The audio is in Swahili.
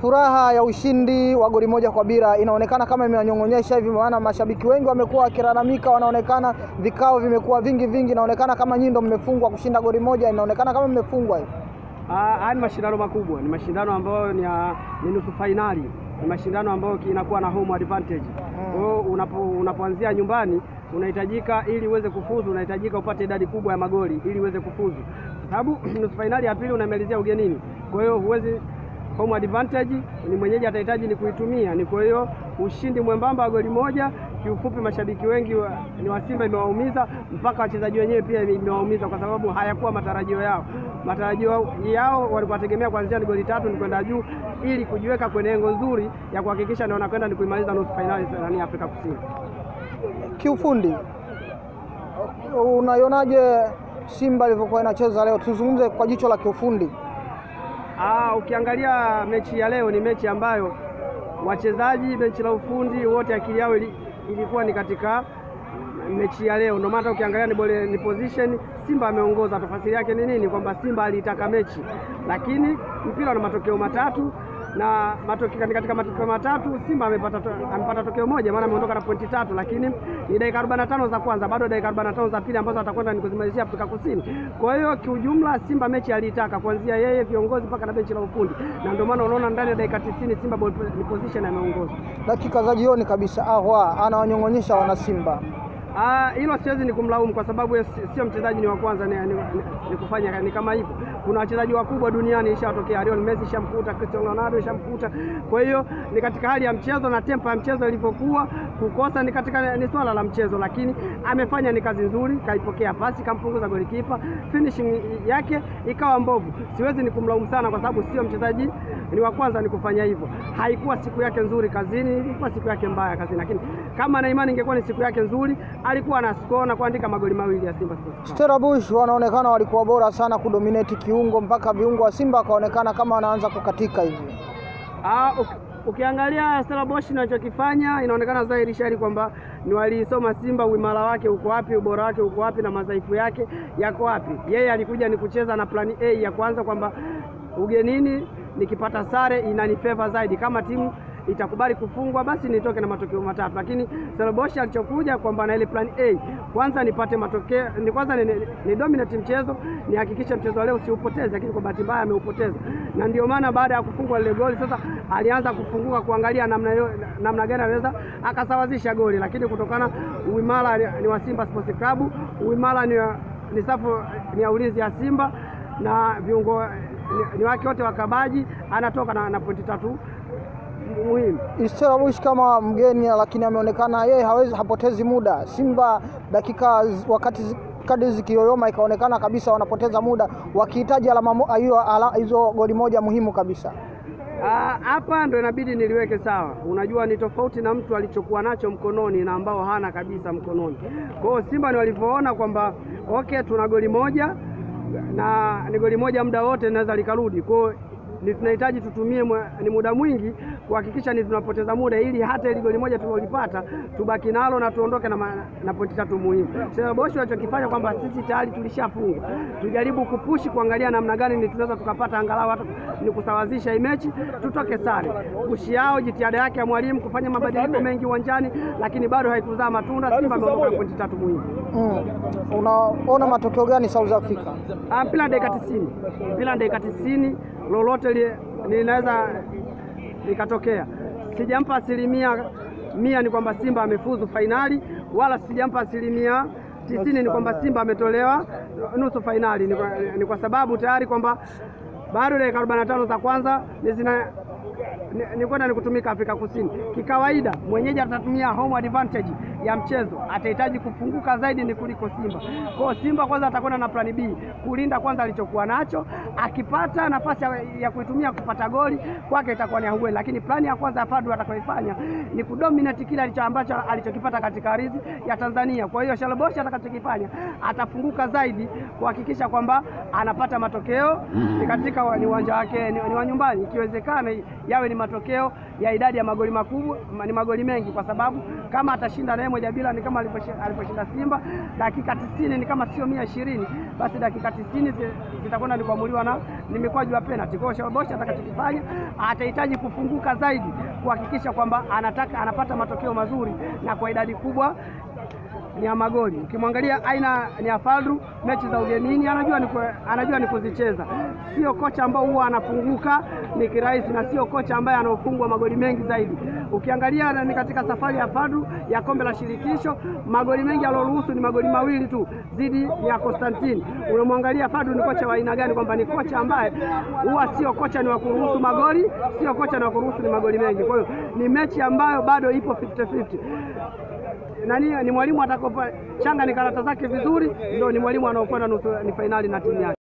Furaha ya ushindi wa goli moja kwa bila inaonekana kama imenyong'onyesha hivi, maana mashabiki wengi wamekuwa wakilalamika, wanaonekana vikao vimekuwa vingi, inaonekana kama nyinyi ndio mmefungwa kushinda goli moja, inaonekana kama mmefungwa hivi. Ni mashindano makubwa, ni mashindano ambayo ni nusu finali, ni mashindano ambayo inakuwa na home advantage. Kwa hiyo unapoanzia nyumbani unahitajika, ili uweze kufuzu, unahitajika upate idadi kubwa ya magoli ili uweze kufuzu, kwa sababu nusu finali ya pili unamalizia ugenini. Kwa hiyo huwezi, home advantage ni mwenyeji atahitaji ni kuitumia. Ni kwa hiyo ushindi mwembamba wa goli moja, kiufupi mashabiki wengi ni wa Simba imewaumiza, mpaka wachezaji wenyewe pia imewaumiza, kwa sababu hayakuwa matarajio yao. Matarajio yao walikuwa tegemea kuanzia ni goli 3 ni kwenda juu, ili kujiweka kwenye lengo nzuri ya kuhakikisha ndio wanakwenda ni kuimaliza nusu finali ya Afrika Kusini. Kiufundi unaionaje Simba ilivyokuwa inacheza leo? Tuzungumze kwa jicho la kiufundi. Ukiangalia mechi ya leo ni mechi ambayo wachezaji, benchi la ufundi wote akili yao ilikuwa ni katika mechi ya leo. Ndio maana ukiangalia ni position Simba ameongoza. Tafsiri yake ni nini? Kwamba Simba alitaka mechi, lakini mpira una matokeo matatu, na katika matokeo matatu Simba amepata tokeo moja, maana ameondoka na pointi 3, lakini ni dakika 45 za kwanza, bado dakika 45 za pili ambazo atakwenda ni kuzimalizia Afrika Kusini. Kwa hiyo kiujumla Simba mechi alitaka kuanzia yeye, viongozi mpaka na benchi la ufundi, na ndio maana unaona ndani ya dakika 90 Simba ni position ameongoza. Dakika za jioni kabisa anawanyong'onyesha wana Simba. Hilo siwezi ni kumlaumu, kwa sababu sio mchezaji ni wa kwanza ni kufanya ni kama hivyo. Kuna wachezaji wakubwa duniani ishawatokea, Lionel Messi shamkuta, Cristiano Ronaldo shamkuta. Kwa hiyo ni katika hali ya mchezo na tempo ya mchezo ilivyokuwa, kukosa ni swala la mchezo, lakini amefanya ni kazi nzuri, kaipokea pasi, kampunguza golikipa, finishing yake ikawa mbovu. Siwezi ni kumlaumu sana, kwa sababu sio mchezaji ni wa kwanza ni kufanya hivyo. Haikuwa siku yake nzuri kazini, ilikuwa siku yake mbaya kazini, lakini kama na imani ingekuwa ni siku yake nzuri, alikuwa na score na kuandika magoli mawili ya Simba Sports. Stellenbosch wanaonekana walikuwa bora sana kudominate kiungo, mpaka viungo wa Simba kaonekana kama wanaanza kukatika hivi. Ukiangalia Stellenbosch anachokifanya inaonekana dhahiri shahiri kwamba ni walisoma Simba, uimara wake uko wapi, ubora wake uko wapi, na madhaifu yake yako wapi. Yeye alikuja ni kucheza na plan A ya kwanza, kwamba ugenini nikipata sare inanifeva zaidi, kama timu itakubali kufungwa basi nitoke na matokeo matatu. Lakini Stellenbosch alichokuja kwamba na ile plan A, kwanza nipate matokeo, kwanza ni dominate mchezo, nihakikisha mchezo leo siupoteze, lakini kwa bahati mbaya ameupoteza. Na ndio maana baada ya kufungwa ile goli sasa alianza kufunguka, kuangalia namna gani anaweza akasawazisha goli, lakini kutokana uimara ni wa Simba Sports Club, uimara ni safu ni ya ulinzi ya Simba, na viungo ni wake wote wakabaji, anatoka na pointi 3 muhimu. Stellenbosch kama mgeni, lakini ameonekana yeye hapotezi muda. Simba dakika wakati kadi zikiyoyoma ikaonekana kabisa wanapoteza muda, wakihitaji hizo goli moja muhimu kabisa. Hapa ndio inabidi niliweke sawa. Unajua ni tofauti na mtu alichokuwa nacho mkononi na ambao hana kabisa mkononi. Kwa hiyo Simba ni walivyoona kwamba okay, tuna goli moja na ni goli moja muda wote naweza likarudi. Kwa hiyo tunahitaji tutumie ni muda mwingi kuhakikisha ni tunapoteza muda, ili hata ile goli moja tulilopata tubaki nalo na tuondoke na pointi 3 muhimu. Stellenbosch walichokifanya kwamba sisi tayari tulishafunga, tujaribu kupushi kuangalia namna gani ni tunaweza tukapata angalau hata ni kusawazisha hii mechi tutoke sare. Pushi yao, jitihada yake ya mwalimu kufanya mabadiliko mengi uwanjani, lakini bado haikuzaa matunda. Simba ameondoka na pointi 3 muhimu. Unaona matokeo gani South Africa? Mpira dakika 90. Mpira dakika 90 lolote linaweza likatokea. Sijampa 100% ni kwamba Simba amefuzu finali, wala sijampa 90% ni kwamba Simba ametolewa nusu finali. Ni kwa sababu tayari kwamba bado dakika 45 za kwanza ni kwenda kutumika Afrika Kusini. Kikawaida mwenyeji atatumia home advantage ya mchezo, atahitaji kufunguka zaidi ni kuliko Simba. Kwa Simba kwanza atakwenda na plan B, kulinda kwanza alichokuwa nacho, akipata nafasi ya kuitumia kupata goli kwake itakuwa ni ahueni, lakini plani ya kwanza Fadu atakayofanya ni kudominate kile ambacho alichokipata katika ardhi ya Tanzania. Kwa hiyo Stellenbosch atakachokifanya atafunguka zaidi kuhakikisha kwamba anapata matokeo katika uwanja wake ni wa nyumbani, ikiwezekana yawe ni matokeo ya idadi ya magoli makubwa, ni magoli mengi, kwa sababu kama atashinda naye 1-0 ni kama aliposhinda Simba. Dakika 90 ni kama sio 120, basi dakika 90 zitakwenda ni kuamuliwa na mikwaju ya penalty. Kwa hiyo Bosch atakachokifanya atahitaji kufunguka zaidi kuhakikisha kwamba anapata matokeo mazuri na kwa idadi kubwa ya magoli. Ukimwangalia aina ni ya Fadlu, mechi za ugenini anajua ni kuzicheza. Sio kocha ambao huwa anafunguka ni kirahisi, na sio kocha ambaye anaofungwa magoli mengi zaidi. Ukiangalia ni katika safari ya Fadlu ya kombe la shirikisho, magoli mengi aliyoruhusu ni magoli 2 tu dhidi ya Constantine. Unamwangalia Fadlu ni kocha wa aina gani, kwamba ni kocha ambaye huwa sio kocha ni wa kuruhusu magoli, sio kocha ni wa kuruhusu ni magoli mengi. Kwa hiyo ni mechi ambayo bado ipo 50-50. Ni mwalimu atakapochanga ni karata zake vizuri, ndio ni mwalimu anaokwenda ni fainali na timu yake.